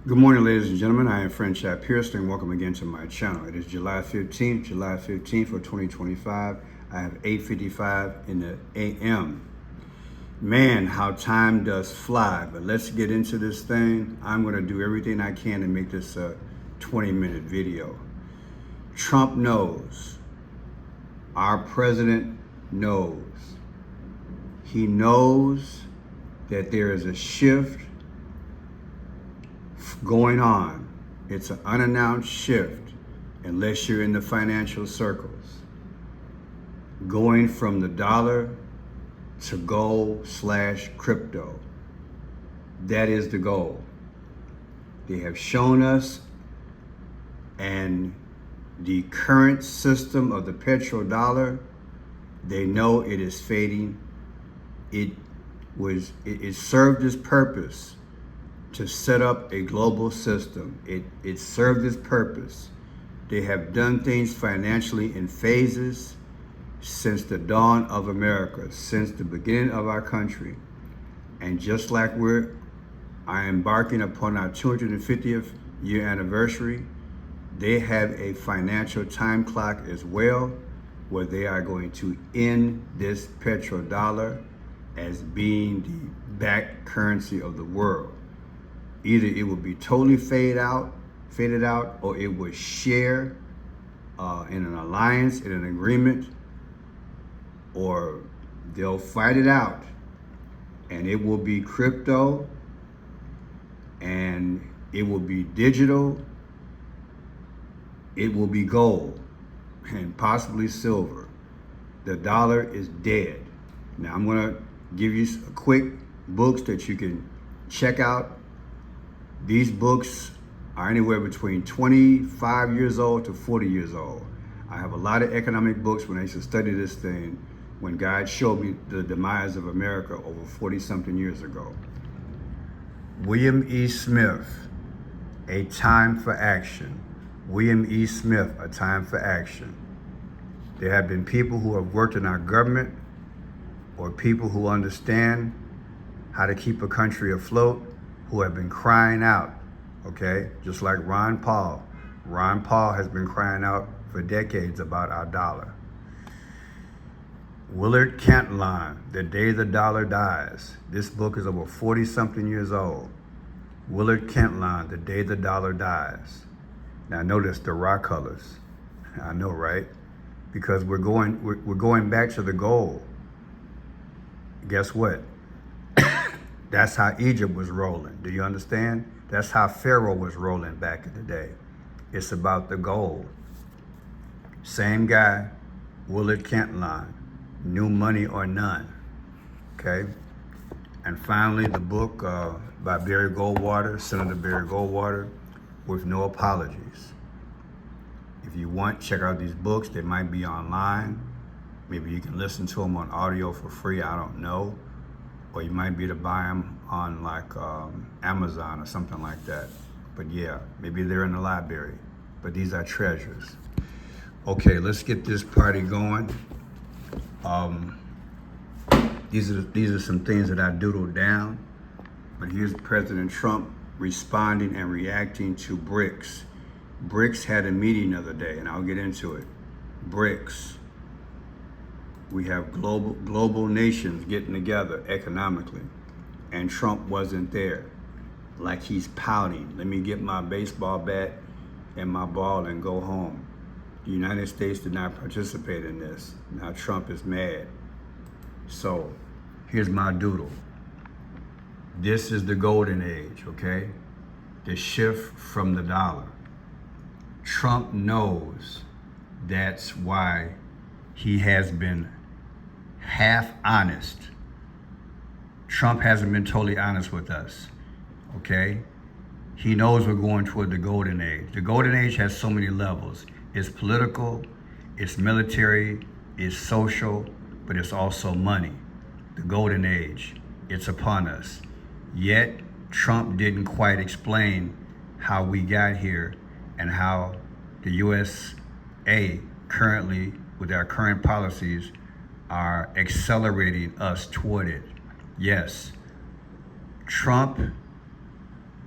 Good morning, ladies and gentlemen. I am Friend Chad Pearson, and welcome again to my channel. It is July 15th for 2025. I have 8:55 in the a.m. Man, how time does fly. But let's get into this thing. I'm going to do everything I can to make this a 20-minute video. Trump knows. Our president knows. He knows that there is a shift going on. It's an unannounced shift, unless you're in the financial circles, going from the dollar to gold/crypto. That is the goal. They have shown us, and the current system of the petrodollar, they know it is fading. It served its purpose to set up a global system. It served its purpose. They have done things financially in phases since the dawn of America, since the beginning of our country. And just like we're embarking upon our 250th year anniversary, they have a financial time clock as well, where they are going to end this petrodollar as being the backed currency of the world. Either it will be totally faded out, or it will share in an alliance, in an agreement, or they'll fight it out, and it will be crypto, and it will be digital, it will be gold, and possibly silver. The dollar is dead. Now I'm gonna give you a quick books that you can check out. These books are anywhere between 25 years old to 40 years old. I have a lot of economic books when I used to study this thing, when God showed me the demise of America over 40-something years ago. William E. Smith, A Time for Action. William E. Smith, A Time for Action. There have been people who have worked in our government, or people who understand how to keep a country afloat, who have been crying out, okay? Just like Ron Paul. Ron Paul has been crying out for decades about our dollar. Willard Cantillon, The Day the Dollar Dies. This book is over 40-something years old. Willard Cantillon, The Day the Dollar Dies. Now notice the raw colors. I know, right? Because we're going back to the goal. Guess what? That's how Egypt was rolling. Do you understand? That's how Pharaoh was rolling back in the day. It's about the gold. Same guy, Willard Cantillon, New Money or None. Okay? And finally, the book by Barry Goldwater, Senator Barry Goldwater, With No Apologies. If you want, check out these books. They might be online. Maybe you can listen to them on audio for free. I don't know. Or you might be able to buy them on like Amazon or something like that. But yeah, maybe they're in the library. But these are treasures. Okay, let's get this party going. These are some things that I doodled down. But here's President Trump responding and reacting to BRICS. BRICS had a meeting the other day, and I'll get into it. BRICS. We have global nations getting together economically, and Trump wasn't there. Like he's pouting. Let me get my baseball bat and my ball and go home. The United States did not participate in this. Now Trump is mad. So here's my doodle. This is the golden age, okay? The shift from the dollar. Trump knows that's why he has been half honest. Trump hasn't been totally honest with us, okay? He knows we're going toward the golden age. The golden age has so many levels. It's political, it's military, it's social, but it's also money. The golden age, it's upon us. Yet, Trump didn't quite explain how we got here and how the USA currently, with our current policies, are accelerating us toward it. Yes, Trump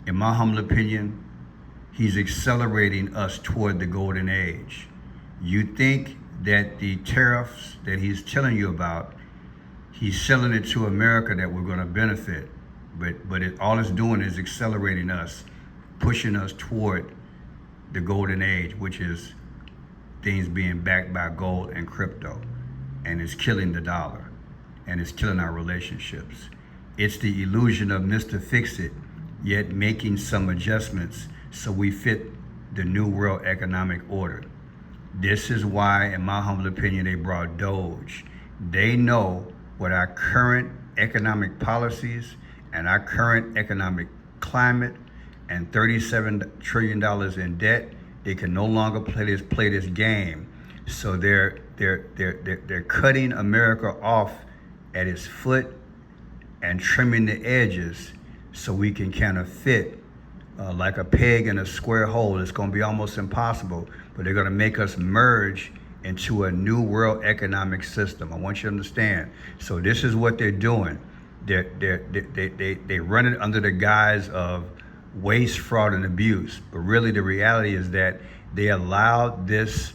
in my humble opinion, he's accelerating us toward the golden age. You think that the tariffs that he's telling you about, he's selling it to America that we're going to benefit, but all it's doing is accelerating us, pushing us toward the golden age, which is things being backed by gold and crypto, and it's killing the dollar, and it's killing our relationships. It's the illusion of Mr. Fix-It, yet making some adjustments so we fit the new world economic order. This is why, in my humble opinion, they brought Doge. They know what our current economic policies and our current economic climate and $37 trillion in debt, they can no longer play this game. So they're cutting America off at its foot and trimming the edges so we can kind of fit like a peg in a square hole. It's going to be almost impossible, but they're going to make us merge into a new world economic system. I want you to understand. So this is what they're doing. They run it under the guise of waste, fraud, and abuse. But really the reality is that they allowed this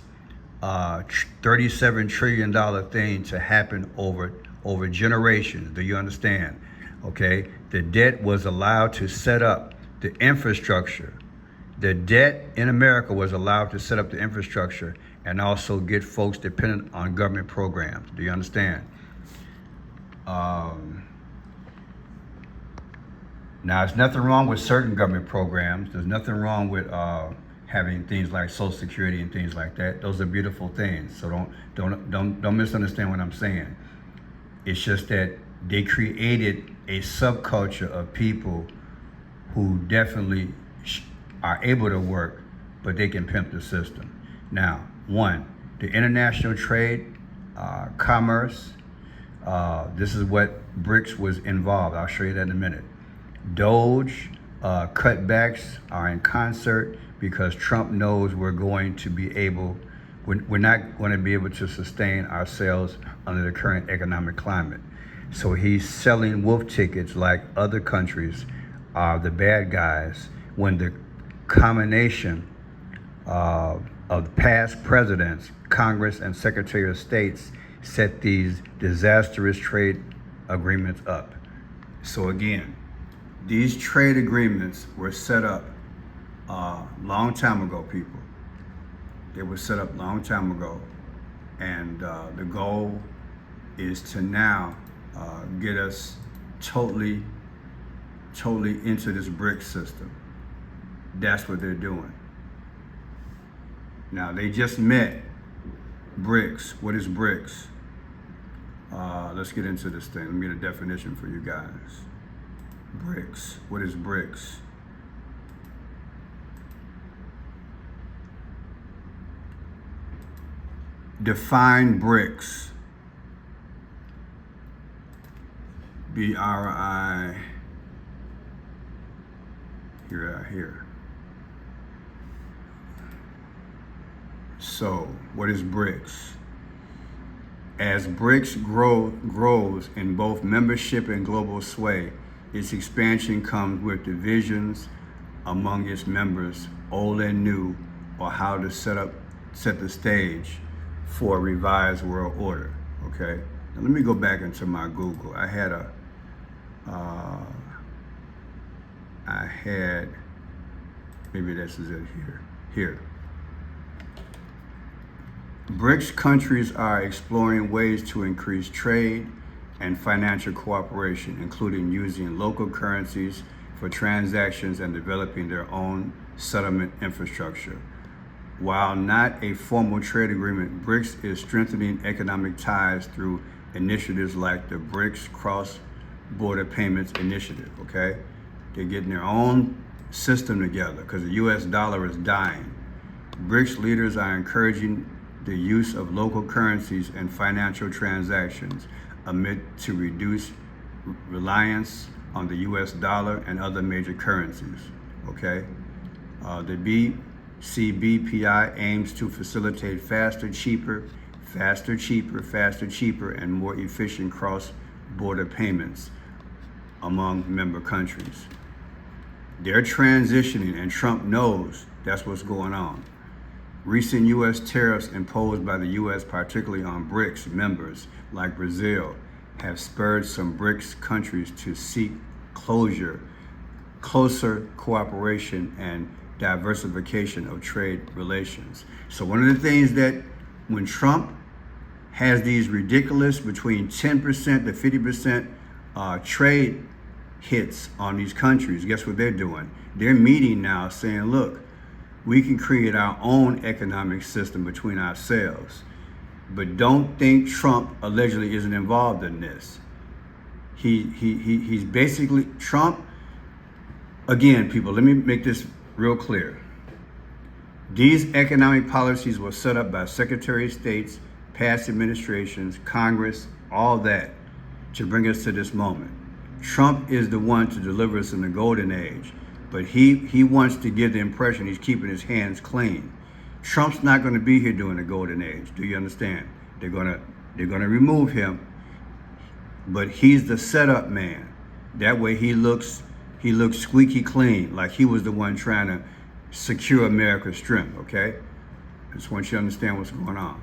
$37 trillion thing to happen over generations. Do you understand? Okay, the debt was allowed to set up the infrastructure. The debt in America was allowed to set up the infrastructure and also get folks dependent on government programs. Do you understand? Now, there's nothing wrong with certain government programs. There's nothing wrong with having things like Social Security and things like that. Those are beautiful things. So don't misunderstand what I'm saying. It's just that they created a subculture of people who definitely are able to work, but they can pimp the system. Now, one, the international trade, commerce, this is what BRICS was involved. I'll show you that in a minute. Doge, cutbacks are in concert because Trump knows we're not going to be able to sustain ourselves under the current economic climate. So he's selling wolf tickets like other countries are the bad guys when the combination of past presidents, Congress, and Secretary of States set these disastrous trade agreements up. So again, these trade agreements were set up a long time ago, people. They were set up a long time ago. And the goal is to now get us totally into this BRICS system. That's what they're doing. Now, they just met BRICS. What is BRICS? Let's get into this thing. Let me get a definition for you guys. BRICS. What is BRICS? Define BRICS. B-R-I, here. So, what is BRICS? As BRICS grows in both membership and global sway, its expansion comes with divisions among its members, old and new, or how to set the stage for a revised world order. Okay. Now let me go back into my Google. I had maybe this is it here. BRICS countries are exploring ways to increase trade and financial cooperation, including using local currencies for transactions and developing their own settlement infrastructure. While not a formal trade agreement, BRICS is strengthening economic ties through initiatives like the BRICS Cross-Border Payments Initiative, okay? They're getting their own system together because the US dollar is dying. BRICS leaders are encouraging the use of local currencies and financial transactions amid to reduce reliance on the US dollar and other major currencies, okay? The BCBPI aims to facilitate faster, cheaper, and more efficient cross-border payments among member countries. They're transitioning, and Trump knows that's what's going on. Recent U.S. tariffs imposed by the U.S., particularly on BRICS members like Brazil, have spurred some BRICS countries to seek closer cooperation and diversification of trade relations. So one of the things that when Trump has these ridiculous between 10% to 50% trade hits on these countries, guess what they're doing? They're meeting now saying, look, we can create our own economic system between ourselves. But don't think Trump allegedly isn't involved in this. He's basically, Trump, again, people, let me make this real clear. These economic policies were set up by Secretary of States, past administrations, Congress, all that to bring us to this moment. Trump is the one to deliver us in the golden age, but he wants to give the impression he's keeping his hands clean. Trump's not going to be here during the golden age. Do you understand? They're gonna remove him, but he's the setup man. That way he looks squeaky clean, like he was the one trying to secure America's strength. Okay, I just want you to understand what's going on.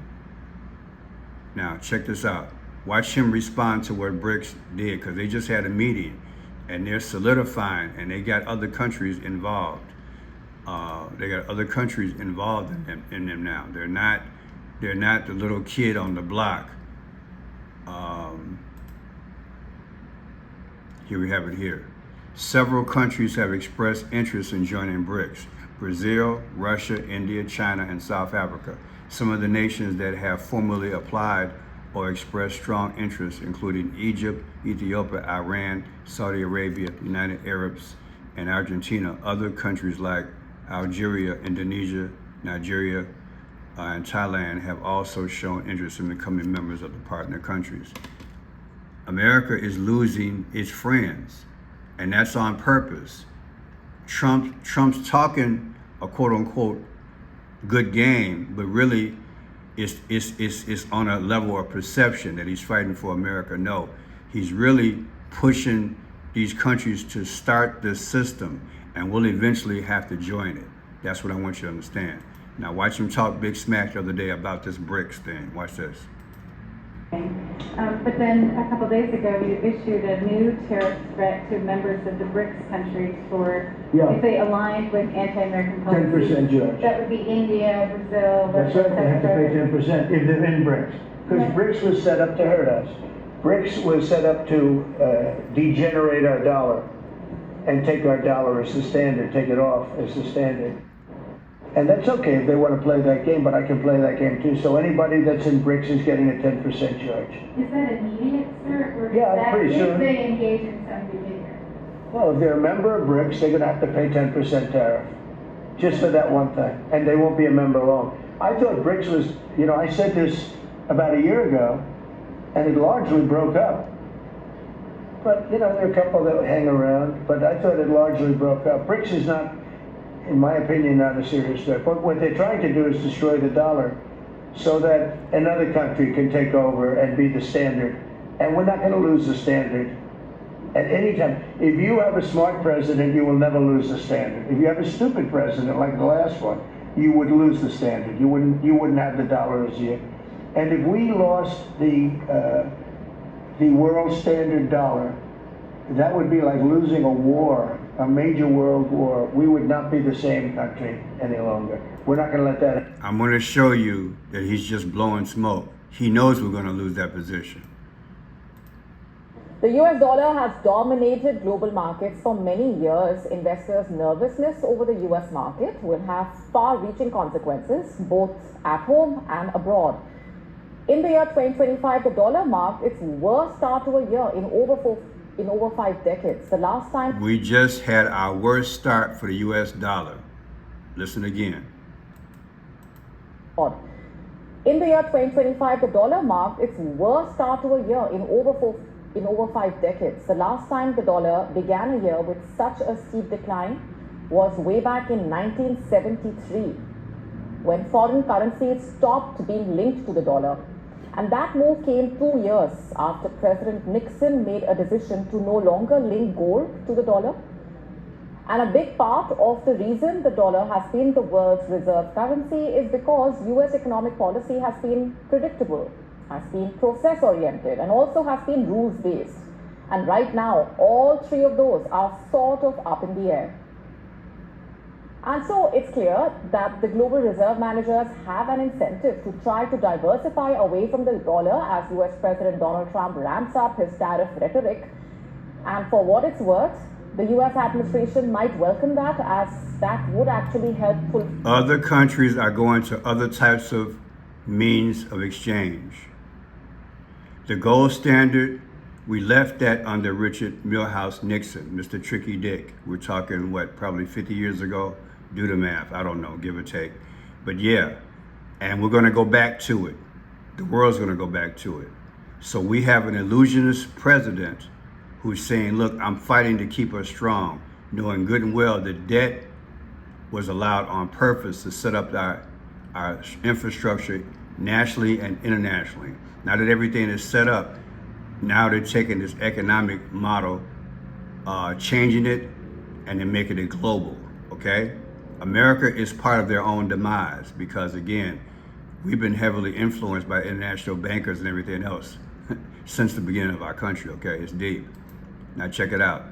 Now check this out. Watch him respond to what BRICS did, because they just had a meeting and they're solidifying, and they got other countries involved. They got other countries involved in them now. They're not the little kid on the block. Here we have it here. Several countries have expressed interest in joining BRICS: Brazil, Russia, India, China, and South Africa. Some of the nations that have formally applied or expressed strong interest, including Egypt, Ethiopia, Iran, Saudi Arabia, United Arabs, and Argentina. Other countries like Algeria, Indonesia, Nigeria, and Thailand have also shown interest in becoming members of the partner countries. America is losing its friends, and that's on purpose. Trump's talking a quote unquote good game, but really it's on a level of perception that he's fighting for America. No, he's really pushing these countries to start this system, and we'll eventually have to join it. That's what I want you to understand. Now watch him talk big smack the other day about this BRICS thing. Watch this. But then a couple days ago, you issued a new tariff threat to members of the BRICS countries for, if they aligned with anti-American policies. 10%, Judge. That would be India, Brazil, That's Russia, right, they have to pay etc. 10% if they're in BRICS. Because BRICS was set up to hurt us. BRICS was set up to degenerate our dollar and take our dollar as the standard, take it off as the standard. And that's okay if they want to play that game, but I can play that game too. So anybody that's in BRICS is getting a 10% charge. Is that immediate, sir? Or Yeah, is that pretty if soon. they engage in some behavior? Well, if they're a member of BRICS, they're going to have to pay 10% tariff. Just for that one thing. And they won't be a member long. I thought BRICS was, I said this about a year ago, and it largely broke up. But, there are a couple that hang around, but I thought it largely broke up. BRICS is not, in my opinion, not a serious threat. But what they're trying to do is destroy the dollar so that another country can take over and be the standard. And we're not going to lose the standard at any time. If you have a smart president, you will never lose the standard. If you have a stupid president like the last one, you would lose the standard. You wouldn't have the dollar as you. And if we lost the world standard dollar, that would be like losing a war, a major world war. We would not be the same country any longer. We're not going to let that. I'm going to show you that he's just blowing smoke. He knows we're going to lose that position. The US dollar has dominated global markets for many years. Investors' nervousness over the US market will have far-reaching consequences, both at home and abroad. In the year 2025, the dollar marked its worst start to a year in over 5 decades. The last time We just had our worst start for the US dollar. Listen again. In the year 2025, the dollar marked its worst start to a year in over 5 decades. The last time the dollar began a year with such a steep decline was way back in 1973, when foreign currencies stopped being linked to the dollar. And that move came 2 years after President Nixon made a decision to no longer link gold to the dollar. And a big part of the reason the dollar has been the world's reserve currency is because US economic policy has been predictable, has been process oriented, and also has been rules based. And right now, all three of those are sort of up in the air. And so it's clear that the global reserve managers have an incentive to try to diversify away from the dollar as US President Donald Trump ramps up his tariff rhetoric. And for what it's worth, the US administration might welcome that, as that would actually help pull. Other countries are going to other types of means of exchange. The gold standard, we left that under Richard Milhouse Nixon, Mr. Tricky Dick. We're talking, probably 50 years ago? Do the math, I don't know, give or take. But yeah, and we're gonna go back to it. The world's gonna go back to it. So we have an illusionist president who's saying, look, I'm fighting to keep us strong, knowing good and well that debt was allowed on purpose to set up our infrastructure nationally and internationally. Now that everything is set up, now they're taking this economic model, changing it, and then making it global, okay? America is part of their own demise because, again, we've been heavily influenced by international bankers and everything else since the beginning of our country, okay? It's deep. Now check it out.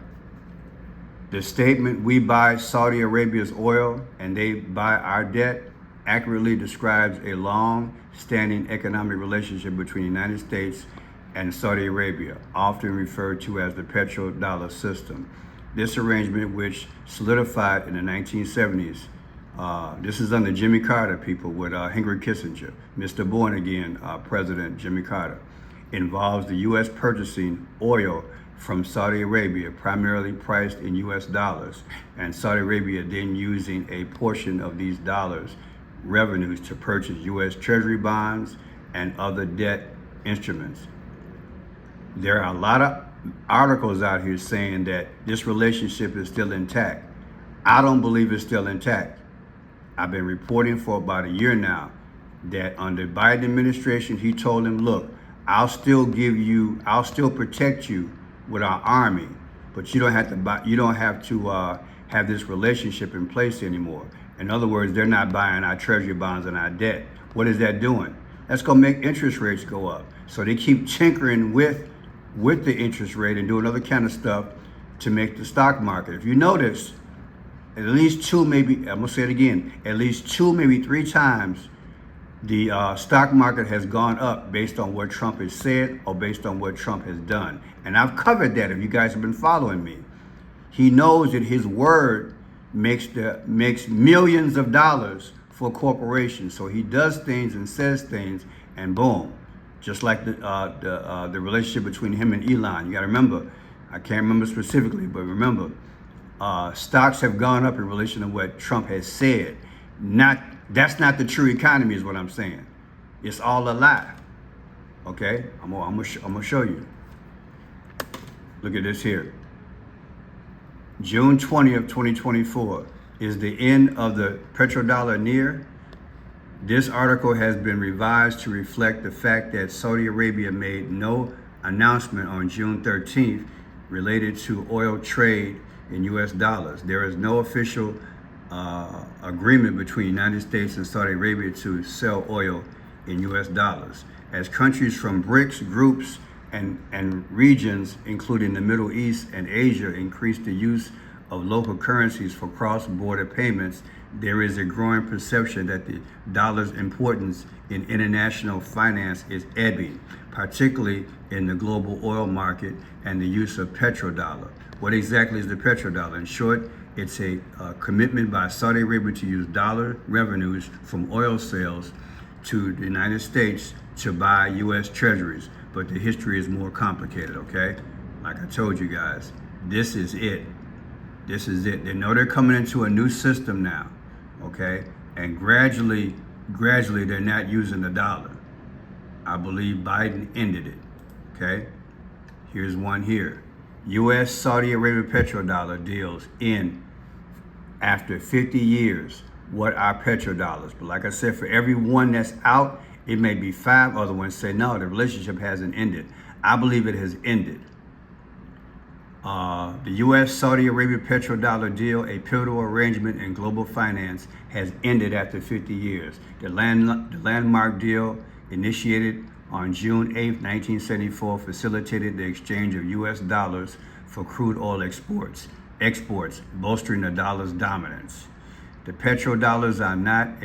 The statement, we buy Saudi Arabia's oil and they buy our debt, accurately describes a long-standing economic relationship between the United States and Saudi Arabia, often referred to as the petrodollar system. This arrangement, which solidified in the 1970s, this is under Jimmy Carter, people, with Henry Kissinger, Mr. Born Again President Jimmy Carter, involves the U.S. purchasing oil from Saudi Arabia, primarily priced in U.S. dollars, and Saudi Arabia then using a portion of these dollars revenues to purchase U.S. Treasury bonds and other debt instruments. There are a lot of articles out here saying that this relationship is still intact. I don't believe it's still intact. I've been reporting for about a year now that under Biden administration, he told him, look, I'll still protect you with our army, but you don't have to have this relationship in place anymore. In other words, they're not buying our treasury bonds and our debt. What is that doing? That's gonna make interest rates go up. So they keep tinkering with the interest rate and doing other kind of stuff to make the stock market. If you notice, at least two, maybe, I'm gonna say it again, at least two, maybe three times, the stock market has gone up based on what Trump has said or based on what Trump has done. And I've covered that if you guys have been following me. He knows that his word makes millions of dollars for corporations. So he does things and says things and boom. Just like the relationship between him and Elon. You gotta remember, I can't remember specifically, but remember, stocks have gone up in relation to what Trump has said. That's not the true economy is what I'm saying. It's all a lie, okay? I'm gonna show you. Look at this here. June 20th, 2024. Is the end of the petrodollar near? This article has been revised to reflect the fact that Saudi Arabia made no announcement on June 13th related to oil trade in US dollars. There is no official agreement between the United States and Saudi Arabia to sell oil in US dollars. As countries from BRICS groups and regions, including the Middle East and Asia, increase the use of local currencies for cross-border payments, there is a growing perception that the dollar's importance in international finance is ebbing, particularly in the global oil market and the use of petrodollar. What exactly is the petrodollar? In short, it's a commitment by Saudi Arabia to use dollar revenues from oil sales to the United States to buy U.S. treasuries. But the history is more complicated, okay? Like I told you guys, this is it. This is it. They know they're coming into a new system now, okay? And gradually, they're not using the dollar. I believe Biden ended it, okay? Here's one here. U.S. Saudi Arabia petrodollar deals in after 50 years. What are petrodollars? But like I said, for every one that's out, it may be 5 other ones say, no, the relationship hasn't ended. I believe it has ended. The U.S.-Saudi Arabia petrodollar deal, a pivotal arrangement in global finance, has ended after 50 years. The landmark deal, initiated on June 8, 1974, facilitated the exchange of U.S. dollars for crude oil exports, bolstering the dollar's dominance. The petrodollars are not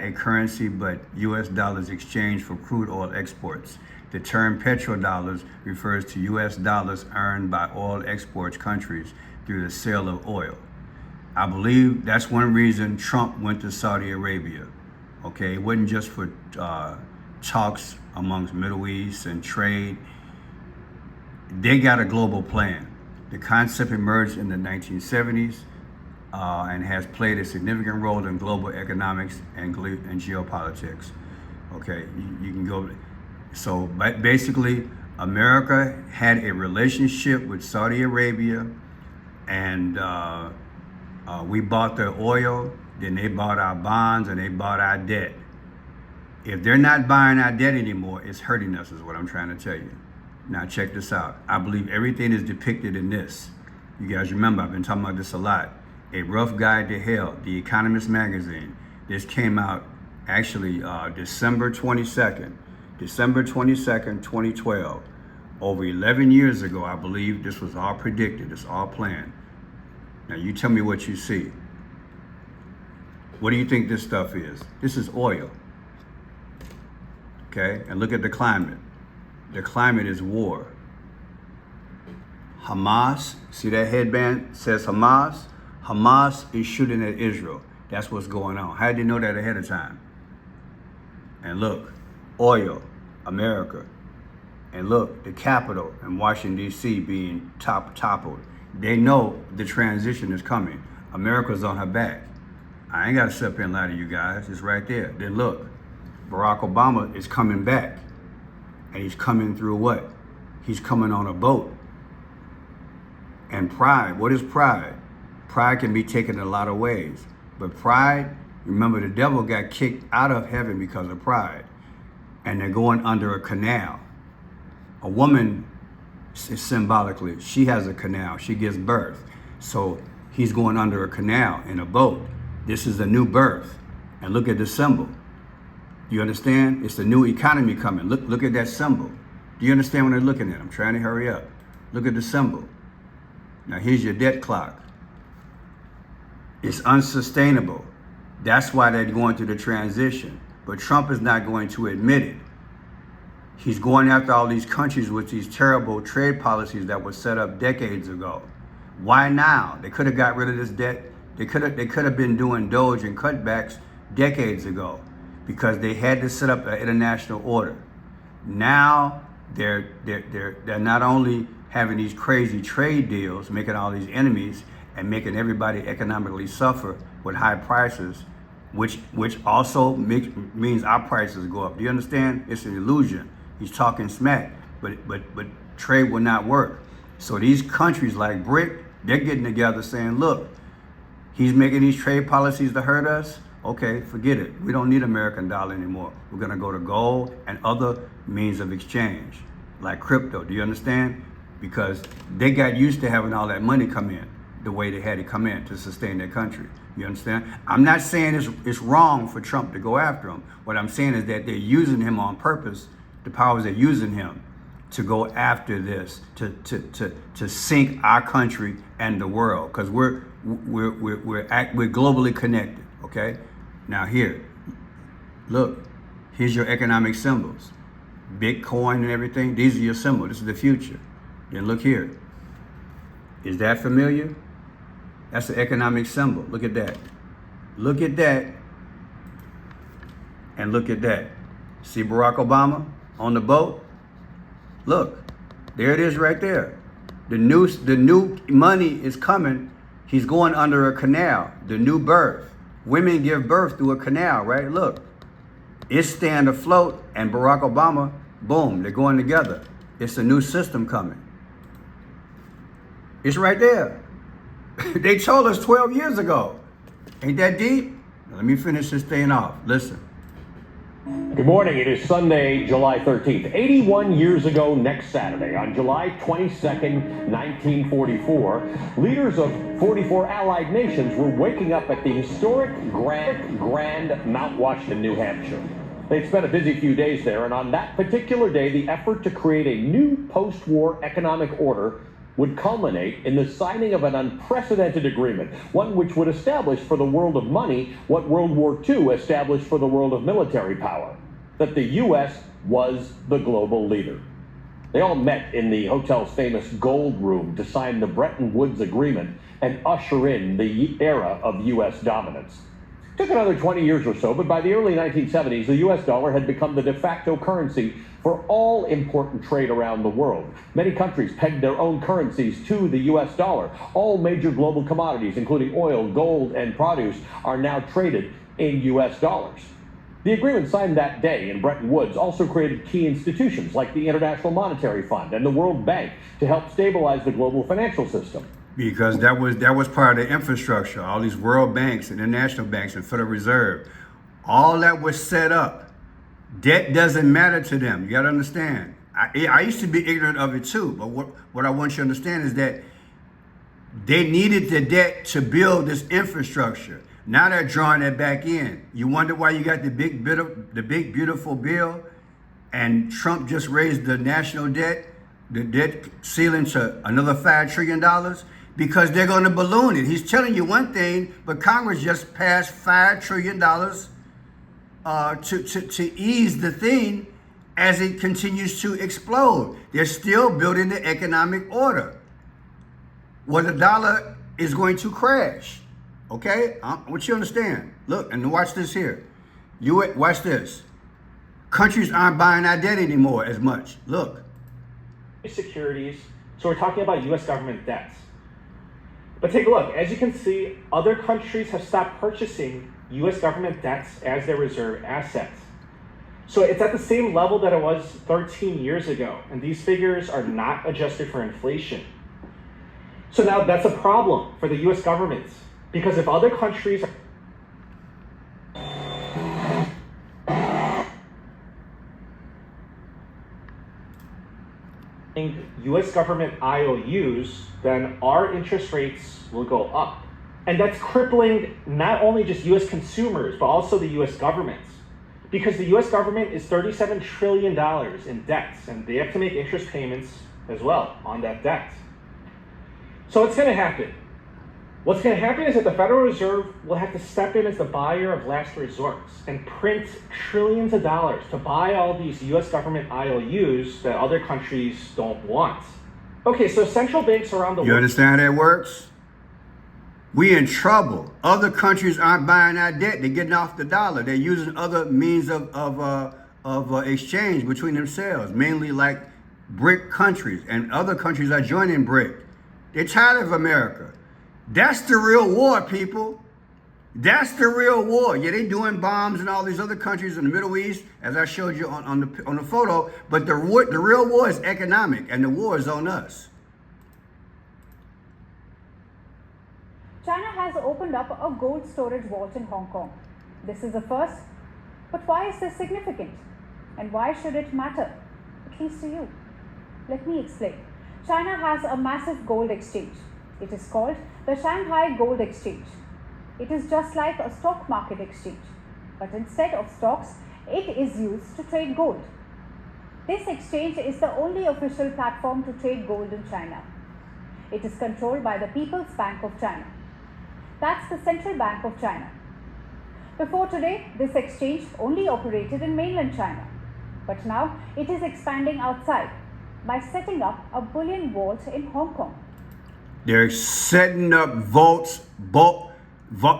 a currency, but U.S. dollars exchanged for crude oil exports. The term petrodollars refers to U.S. dollars earned by oil exports countries through the sale of oil. I believe that's one reason Trump went to Saudi Arabia. Okay, it wasn't just for talks amongst Middle East and trade. They got a global plan. The concept emerged in the 1970s and has played a significant role in global economics and geopolitics. Okay, you can go. So basically, America had a relationship with Saudi Arabia, and we bought their oil, then they bought our bonds, and they bought our debt. If they're not buying our debt anymore, it's hurting us, is what I'm trying to tell you. Now check this out. I believe everything is depicted in this. You guys remember, I've been talking about this a lot. A Rough Guide to Hell, the Economist magazine. This came out actually December 22nd, 2012. Over 11 years ago, I believe this was all predicted, it's all planned. Now you tell me what you see. What do you think this stuff is? This is oil. Okay, and look at the climate. The climate is war. Hamas, see that headband says Hamas? Hamas is shooting at Israel. That's what's going on. How did they know that ahead of time? And look, oil, America. And look, the Capitol in Washington, D.C. being toppled. They know the transition is coming. America's on her back. I ain't got to sit up here and lie to you guys. It's right there. Then look, Barack Obama is coming back. And he's coming through what? He's coming on a boat. And pride, what is pride? Pride can be taken a lot of ways. But pride, remember, the devil got kicked out of heaven because of pride. And they're going under a canal. A woman, symbolically, she has a canal. She gives birth. So he's going under a canal in a boat. This is a new birth. And look at the symbol. You understand? It's the new economy coming. Look at that symbol. Do you understand what I'm looking at? I'm trying to hurry up. Look at the symbol. Now here's your debt clock. It's unsustainable. That's why they're going through the transition. But Trump is not going to admit it. He's going after all these countries with these terrible trade policies that were set up decades ago. Why now? They could have got rid of this debt. They could have been doing Doge and cutbacks decades ago because they had to set up an international order. Now they're not only having these crazy trade deals, making all these enemies and making everybody economically suffer with high prices, which also means our prices go up. Do you understand? It's an illusion. He's talking smack, but trade will not work. So these countries like BRIC, they're getting together saying, look, he's making these trade policies to hurt us. Okay, forget it. We don't need American dollar anymore. We're gonna go to gold and other means of exchange, like crypto. Do you understand? Because they got used to having all that money come in the way they had it come in to sustain their country. You understand? I'm not saying it's wrong for Trump to go after him. What I'm saying is that they're using him on purpose. The powers are using him to go after this, to sink our country and the world, because we're globally connected. Okay, now here, look, here's your economic symbols, Bitcoin and everything. These are your symbols. This is the future. Then look here. Is that familiar? That's the economic symbol. Look at that. Look at that. And look at that. See Barack Obama on the boat? Look, there it is right there. The new money is coming. He's going under a canal, the new birth. Women give birth through a canal, right? Look, it's staying afloat, and Barack Obama, boom, they're going together. It's a new system coming. It's right there. They told us 12 years ago. Ain't that deep? Now, let me finish this thing off. Listen. Good morning. It is Sunday, July 13th. 81 years ago next Saturday, on July 22nd, 1944, leaders of 44 allied nations were waking up at the historic Grand Mount Washington, New Hampshire. They'd spent a busy few days there, and on that particular day, the effort to create a new post-war economic order would culminate in the signing of an unprecedented agreement, one which would establish for the world of money what World War II established for the world of military power, that the U.S. was the global leader. They all met in the hotel's famous Gold Room to sign the Bretton Woods Agreement and usher in the era of U.S. dominance. It took another 20 years or so, but by the early 1970s, the U.S. dollar had become the de facto currency for all important trade around the world. Many countries pegged their own currencies to the U.S. dollar. All major global commodities, including oil, gold, and produce, are now traded in U.S. dollars. The agreement signed that day in Bretton Woods also created key institutions like the International Monetary Fund and the World Bank to help stabilize the global financial system. Because that was part of the infrastructure. All these world banks and international banks and Federal Reserve, all that was set up. Debt doesn't matter to them. You got to understand. I used to be ignorant of it too, but what I want you to understand is that they needed the debt to build this infrastructure. Now they're drawing it back in. You wonder why you got the big beautiful bill, and Trump just raised the national debt, the debt ceiling to another $5 trillion, because they're going to balloon it. He's telling you one thing, but Congress just passed $5 trillion to ease the thing as it continues to explode. They're still building the economic order where the dollar is going to crash. Okay? I want you to understand. Look, and watch this here. Watch this. Countries aren't buying our debt anymore as much. Look. Securities. So we're talking about U.S. government debts. But take a look. As you can see, other countries have stopped purchasing U.S. government debts as their reserve assets. So it's at the same level that it was 13 years ago, and these figures are not adjusted for inflation. So now that's a problem for the U.S. government, because if other countries U.S. government IOUs, then our interest rates will go up. And that's crippling not only just U.S. consumers, but also the U.S. government. Because the U.S. government is $37 trillion in debts, and they have to make interest payments as well on that debt. So what's going to happen? What's going to happen is that the Federal Reserve will have to step in as the buyer of last resorts and print trillions of dollars to buy all these U.S. government IOUs that other countries don't want. Okay, so central banks around the world... You understand how that works? We in trouble. Other countries aren't buying our debt. They're getting off the dollar. They're using other means of exchange between themselves, mainly like BRIC countries, and other countries are joining BRIC. They're tired of America. That's the real war, people. That's the real war. Yeah, they doing bombs in all these other countries in the Middle East, as I showed you on the photo. But the real war is economic, and the war is on us. China has opened up a gold storage vault in Hong Kong. This is a first, but why is this significant? And why should it matter? At least to you. Let me explain. China has a massive gold exchange. It is called the Shanghai Gold Exchange. It is just like a stock market exchange, but instead of stocks, it is used to trade gold. This exchange is the only official platform to trade gold in China. It is controlled by the People's Bank of China. That's the central bank of China. Before today, this exchange only operated in mainland China, but now it is expanding outside by setting up a bullion vault in Hong Kong. They're setting up vaults.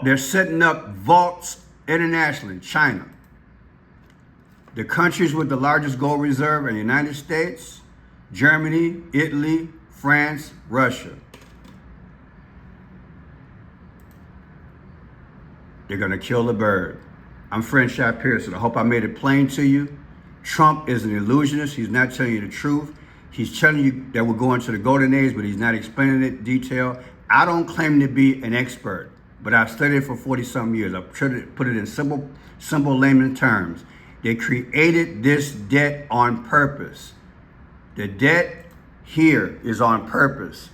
They're setting up vaults internationally. China. The countries with the largest gold reserve are the United States, Germany, Italy, France, Russia. They're going to kill the bird. I'm Fred Shot Pearson. I hope I made it plain to you. Trump is an illusionist. He's not telling you the truth. He's telling you that we're going to the golden age, but he's not explaining it in detail. I don't claim to be an expert, but I've studied it for 40-something years. I've tried to put it in simple layman terms. They created this debt on purpose. The debt here is on purpose.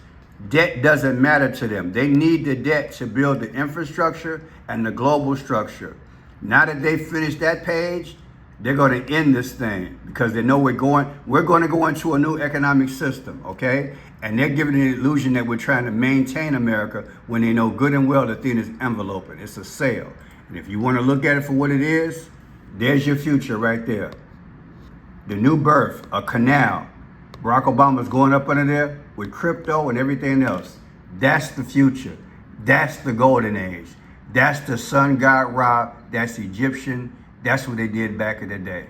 Debt doesn't matter to them. They need the debt to build the infrastructure and the global structure. Now that they finished that page, they're going to end this thing because they know we're going to go into a new economic system, okay? And they're giving the illusion that we're trying to maintain America when they know good and well the thing is enveloping. It's a sale. And if you want to look at it for what it is, there's your future right there. The new birth, a canal. Barack Obama's going up under there with crypto and everything else. That's the future. That's the golden age. That's the sun god Ra. That's Egyptian. That's what they did back in the day.